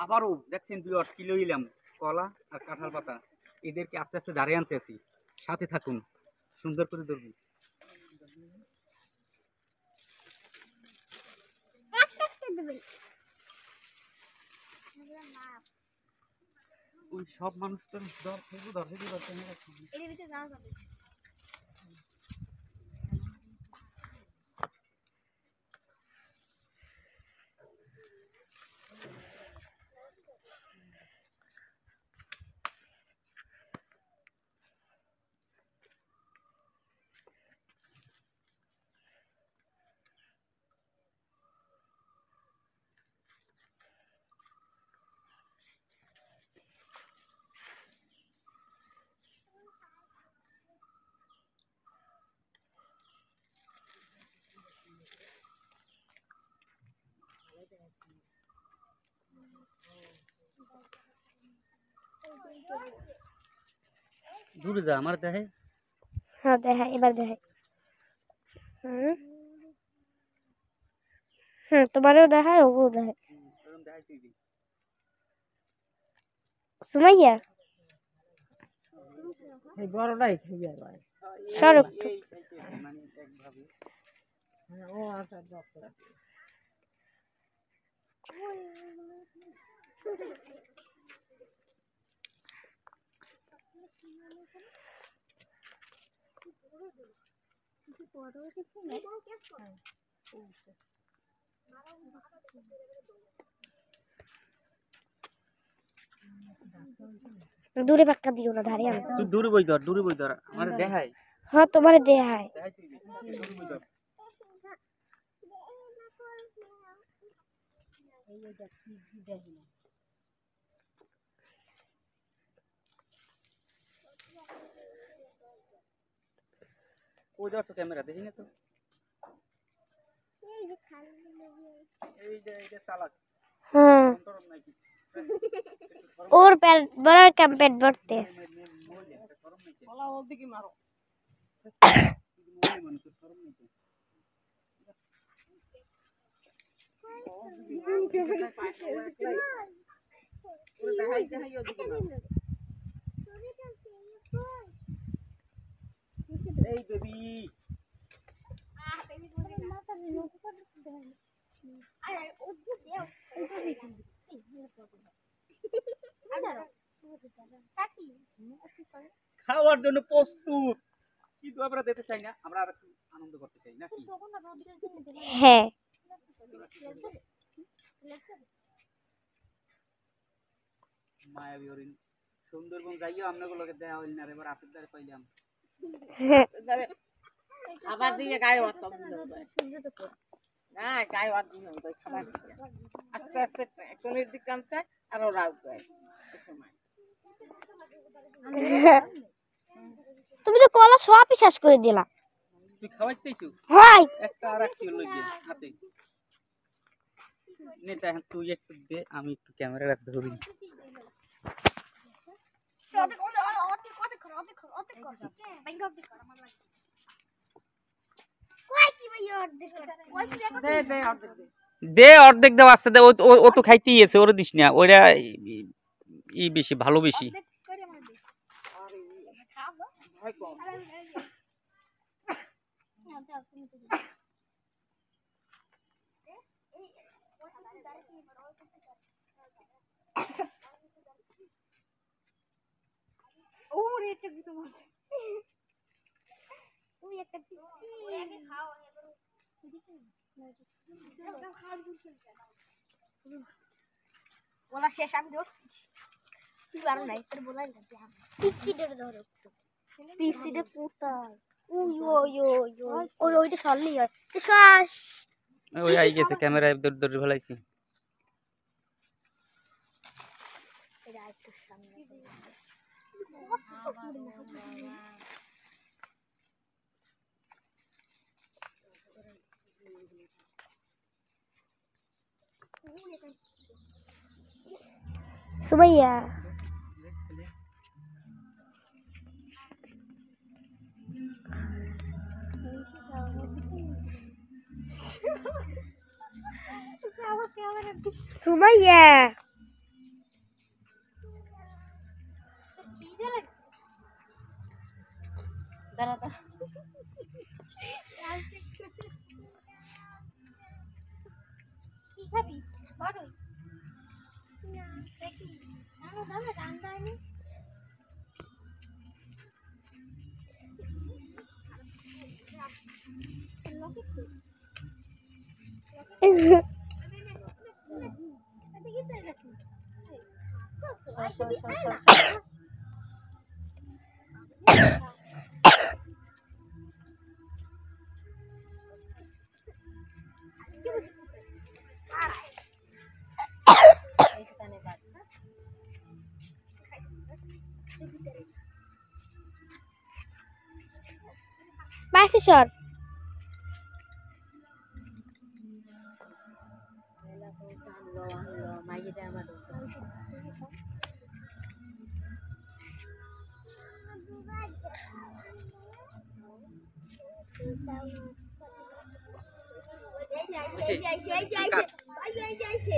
আবারও দেখছেন ভিউয়ার্স কি লইলাম কলা আর কাঁঠাল পাতা এদেরকে আস্তে আস্তে দাঁড়িয়ে আনতেছি সাথে থাকুন সুন্দর করে ধরবি ওই সব মানুষ তো ধরে দূরে যা আমার দেখে হ্যাঁ দেখা এবার দেখে তোমারও দেখায় ওকেও দেখায় সুমাইয়া বড়টাই খেয়ে যায় সরব ও আচ্ছা দূরে পাক্কা দিও না ধারে আনো তুই দূরে বই ধর আমার দেখায় হ্যাঁ তোমার দেখায় ওই ধরছো ক্যামেরা দেখি না তো এই যে চালাক হ্যাঁ কন্ট্রোল নাই কিছু ওর পেট বড় ক্যাম্পেট ভরতে বলা বলতে কি মারো এই বেবি খাওয়ার জন্য প্রস্তুত কিন্তু আমরা দিতে চাই না আমরা আর একটু আনন্দ করতে চাই নাকি হ্যাঁ মায়াবী হরিণ সুন্দরবন যাইও আপনাগুলোকে দেওয়া হইল না এবার আপের দ্বারে পাইলাম আবার দিয়ে গায়ে হাত না গায়ে হাত দিয়ে খাবার আস্তে আস্তে একজনের দিক টানছে আর ওরা যায় সময় তুমি তো কলা সব শেষ করে দিলা তুই খাওয়াইতে চাইছো হয় একটা আর রাখছি লই গিয়ে হাতে নেতা এখন তুই একটু দে আমি একটু ক্যামেরা রাখতে ধরি দে অর্ধেক দেওয়া আসছে দে ও তো খাইতেই আছে ওরা দিস না ওরা ই বেশি ভালো বেশি বলা শেষ আমি ধরছি তুই পারো নাই তোর বলাই পিসিটা ধরো পিসিটা কোথায় ওই ওই ওই ওই ওই ওইটা সরলেই হয় শ্বাস ওই আই গেছে ক্যামেরায় দৌড় ফেলাইছি সুমাইয়া সুমাইয়া দাঁড়া দাঁড়া কি খাবি বড়ই না দেখি নানো দাও রান্না হয়নি পাশে সর হয়েছে? কাট।